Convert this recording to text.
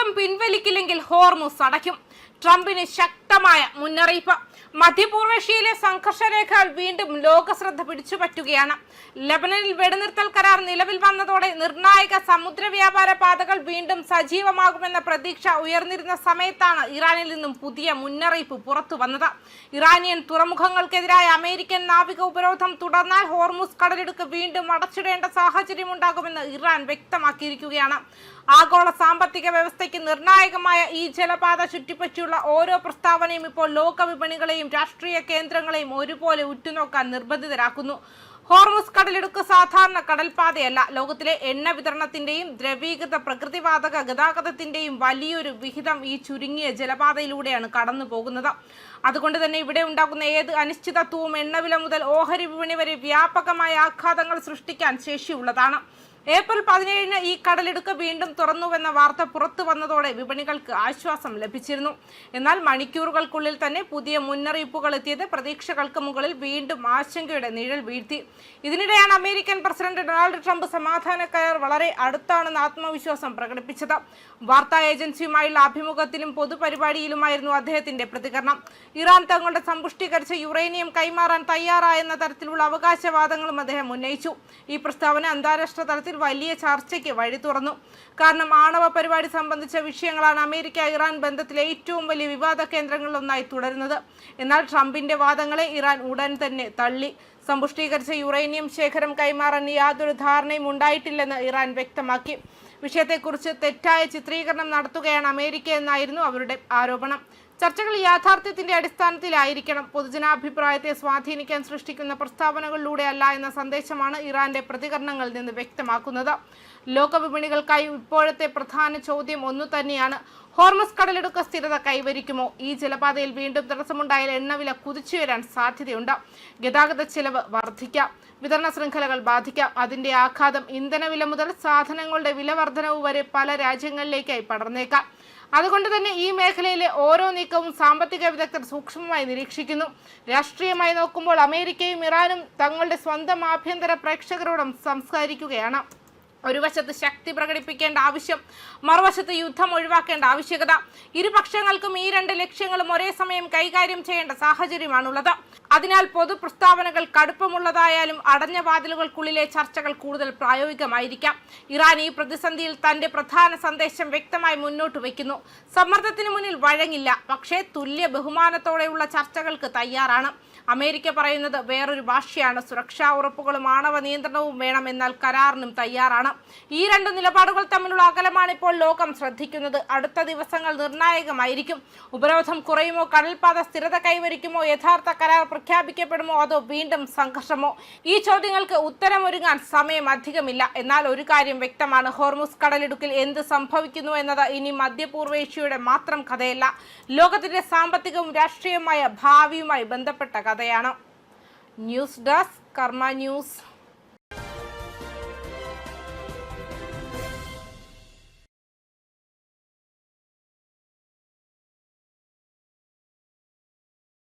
യുദ്ധം പിൻവലിക്കില്ലെങ്കിൽ ഹോർമുസ് അടയ്ക്കും. ട്രംപിന് ശക്തമായ മുന്നറിയിപ്പ്. മധ്യപൂർവേഷ്യയിലെ സംഘർഷരേഖകൾ വീണ്ടും ലോക ശ്രദ്ധ പിടിച്ചുപറ്റുകയാണ്. ലബനനിൽ വെടിനിർത്തൽ കരാർ നിലവിൽ വന്നതോടെ നിർണായക സമുദ്ര വ്യാപാര പാതകൾ വീണ്ടും സജീവമാകുമെന്ന പ്രതീക്ഷ ഉയർന്നിരുന്ന സമയത്താണ് ഇറാനിൽ നിന്നും പുതിയ മുന്നറിയിപ്പ് പുറത്തു വന്നത്. ഇറാനിയൻ തുറമുഖങ്ങൾക്കെതിരായ അമേരിക്കൻ നാവിക ഉപരോധം തുടർന്നാൽ ഹോർമുസ് കടലിടുക്ക് വീണ്ടും അടച്ചിടേണ്ട സാഹചര്യമുണ്ടാകുമെന്ന് ഇറാൻ വ്യക്തമാക്കിയിരിക്കുകയാണ്. ആഗോള സാമ്പത്തിക വ്യവസ്ഥയ്ക്ക് നിർണായകമായ ഈ ജലപാത ചുറ്റിപ്പറ്റിയുള്ള ഓരോ പ്രസ്താവനയും ഇപ്പോൾ ലോക വിപണികളെയും രാഷ്ട്രീയ കേന്ദ്രങ്ങളെയും ഒരുപോലെ ഉറ്റുനോക്കാൻ നിർബന്ധിതരാക്കുന്നു. ഹോർമുസ് കടലിടുക്ക് സാധാരണ കടൽപാതയല്ല. ലോകത്തിലെ എണ്ണ വിതരണത്തിന്റെയും ദ്രവീകൃത പ്രകൃതിവാതക ഗതാഗതത്തിന്റെയും വലിയൊരു വിഹിതം ഈ ചുരുങ്ങിയ ജലപാതയിലൂടെയാണ് കടന്നു പോകുന്നത്. അതുകൊണ്ട് തന്നെ ഇവിടെ ഉണ്ടാകുന്ന ഏത് അനിശ്ചിതത്വവും എണ്ണവില മുതൽ ഓഹരി വിപണി വരെ വ്യാപകമായ ആഘാതങ്ങൾ സൃഷ്ടിക്കാൻ ശേഷിയുള്ളതാണ്. ഏപ്രിൽ 17 ഈ കടലിടുക്ക് വീണ്ടും തുറന്നുവെന്ന വാർത്ത പുറത്തു വന്നതോടെ വിപണികൾക്ക് ആശ്വാസം ലഭിച്ചിരുന്നു. എന്നാൽ മണിക്കൂറുകൾക്കുള്ളിൽ തന്നെ പുതിയ മുന്നറിയിപ്പുകൾ എത്തിയത് പ്രതീക്ഷകൾക്ക് മുകളിൽ വീണ്ടും ആശങ്കയുടെ നിഴൽ വീഴ്ത്തി. ഇതിനിടെയാണ് അമേരിക്കൻ പ്രസിഡന്റ് ഡൊണാൾഡ് ട്രംപ് സമാധാന കരാർ വളരെ അടുത്താണെന്ന് ആത്മവിശ്വാസം പ്രകടിപ്പിച്ചത്. വാർത്താ ഏജൻസിയുമായുള്ള അഭിമുഖത്തിലും പൊതുപരിപാടിയിലുമായിരുന്നു അദ്ദേഹത്തിന്റെ പ്രതികരണം. ഇറാൻ തങ്ങളുടെ സമ്പുഷ്ടീകരിച്ച യുറേനിയം കൈമാറാൻ തയ്യാറായെന്ന തരത്തിലുള്ള അവകാശവാദങ്ങളും അദ്ദേഹം ഉന്നയിച്ചു. ഈ പ്രസ്താവന അന്താരാഷ്ട്ര തലത്തിൽ വലിയ ചർച്ചയ്ക്ക് വഴി തുറന്നു. കാരണം ആണവ പരിപാടി സംബന്ധിച്ച വിഷയങ്ങളാണ് അമേരിക്ക ഇറാൻ ബന്ധത്തിലെ ഏറ്റവും വലിയ വിവാദ കേന്ദ്രങ്ങളിലൊന്നായി തുടരുന്നത്. എന്നാൽ ട്രംപിന്റെ വാദങ്ങളെ ഇറാൻ ഉടൻ തന്നെ തള്ളി. സമ്പുഷ്ടീകരിച്ച യുറേനിയം ശേഖരം കൈമാറാൻ യാതൊരു ധാരണയും ഉണ്ടായിട്ടില്ലെന്ന് ഇറാൻ വ്യക്തമാക്കി. വിഷയത്തെക്കുറിച്ച് തെറ്റായ ചിത്രീകരണം നടത്തുകയാണ് അമേരിക്ക എന്നായിരുന്നു അവരുടെ ആരോപണം. ചർച്ചകൾ യാഥാർത്ഥ്യത്തിന്റെ അടിസ്ഥാനത്തിലായിരിക്കണം. പൊതുജനാഭിപ്രായത്തെ സ്വാധീനിക്കാൻ സൃഷ്ടിക്കുന്ന പ്രസ്താവനകളിലൂടെ അല്ല എന്ന സന്ദേശമാണ് ഇറാന്റെ പ്രതികരണങ്ങളിൽ നിന്ന് വ്യക്തമാക്കുന്നത്. ലോകവിപണികൾക്കായി ഇപ്പോഴത്തെ പ്രധാന ചോദ്യം ഒന്നു തന്നെയാണ്: ഹോർമുസ് കടലിടുക്ക് സ്ഥിരത കൈവരിക്കുമോ? ഈ ജലപാതയിൽ വീണ്ടും തടസ്സമുണ്ടായാൽ എണ്ണവില കുതിച്ചുയരാൻ സാധ്യതയുണ്ട്. ഗതാഗത ചെലവ് വർദ്ധിക്കാം, വിതരണ ശൃംഖലകൾ ബാധിക്കാം. അതിന്റെ ആഘാതം ഇന്ധനവില മുതൽ സാധനങ്ങളുടെ വില വർധനവ് വരെ പല രാജ്യങ്ങളിലേക്കായി പടർന്നേക്കാം. അതുകൊണ്ട് തന്നെ ഈ മേഖലയിലെ ഓരോ നീക്കവും സാമ്പത്തിക വിദഗ്ധർ സൂക്ഷ്മമായി നിരീക്ഷിക്കുന്നു. രാഷ്ട്രീയമായി നോക്കുമ്പോൾ അമേരിക്കയും ഇറാനും തങ്ങളുടെ സ്വന്തം ആഭ്യന്തര പ്രേക്ഷകരോടും സംസാരിക്കുകയാണ്. ഒരു വശത്ത് ശക്തി പ്രകടിപ്പിക്കേണ്ട ആവശ്യം, മറുവശത്ത് യുദ്ധം ഒഴിവാക്കേണ്ട ആവശ്യകത. ഇരുപക്ഷങ്ങൾക്കും ഈ രണ്ട് ലക്ഷ്യങ്ങളും ഒരേ സമയം കൈകാര്യം ചെയ്യേണ്ട സാഹചര്യമാണുള്ളത്. അതിനാൽ പൊതു പ്രസ്താവനകൾ കടുപ്പമുള്ളതായാലും അടഞ്ഞ വാതിലുകൾക്കുള്ളിലെ ചർച്ചകൾ കൂടുതൽ പ്രായോഗികമായിരിക്കാം. ഇറാൻ ഈ പ്രതിസന്ധിയിൽ തന്റെ പ്രധാന സന്ദേശം വ്യക്തമായി മുന്നോട്ട് വയ്ക്കുന്നു: സമ്മർദ്ദത്തിന് മുന്നിൽ വഴങ്ങില്ല, പക്ഷേ തുല്യ ബഹുമാനത്തോടെയുള്ള ചർച്ചകൾക്ക് തയ്യാറാണ്. അമേരിക്ക പറയുന്നത് വേറൊരു ഭാഷയാണ്. സുരക്ഷാ ഉറപ്പുകളും ആണവ നിയന്ത്രണവും വേണം, എന്നാൽ കരാറിനും തയ്യാറാണ്. ഈ രണ്ട് നിലപാടുകൾ തമ്മിലുള്ള അകലമാണ് ഇപ്പോൾ ലോകം ശ്രദ്ധിക്കുന്നത്. അടുത്ത ദിവസങ്ങൾ നിർണായകമായിരിക്കും. ഉപരോധം കുറയുമോ? കടൽപാത സ്ഥിരത കൈവരിക്കുമോ? യഥാർത്ഥ കരാർ പ്രഖ്യാപിക്കപ്പെടുമോ? അതോ വീണ്ടും സംഘർഷമോ? ഈ ചോദ്യങ്ങൾക്ക് ഉത്തരമൊരുങ്ങാൻ സമയം അധികമില്ല. എന്നാൽ ഒരു കാര്യം വ്യക്തമാണ്: ഹോർമുസ് കടലിടുക്കിൽ എന്ത് സംഭവിക്കുന്നു എന്നത് ഇനി മധ്യപൂർവേഷ്യയുടെ മാത്രം കഥയല്ല, ലോകത്തിന്റെ സാമ്പത്തികവും രാഷ്ട്രീയവുമായ ഭാവിയുമായി ബന്ധപ്പെട്ട കഥയാണ്. ന്യൂസ് ഡെസ്ക് കർമ്മ ന്യൂസ്.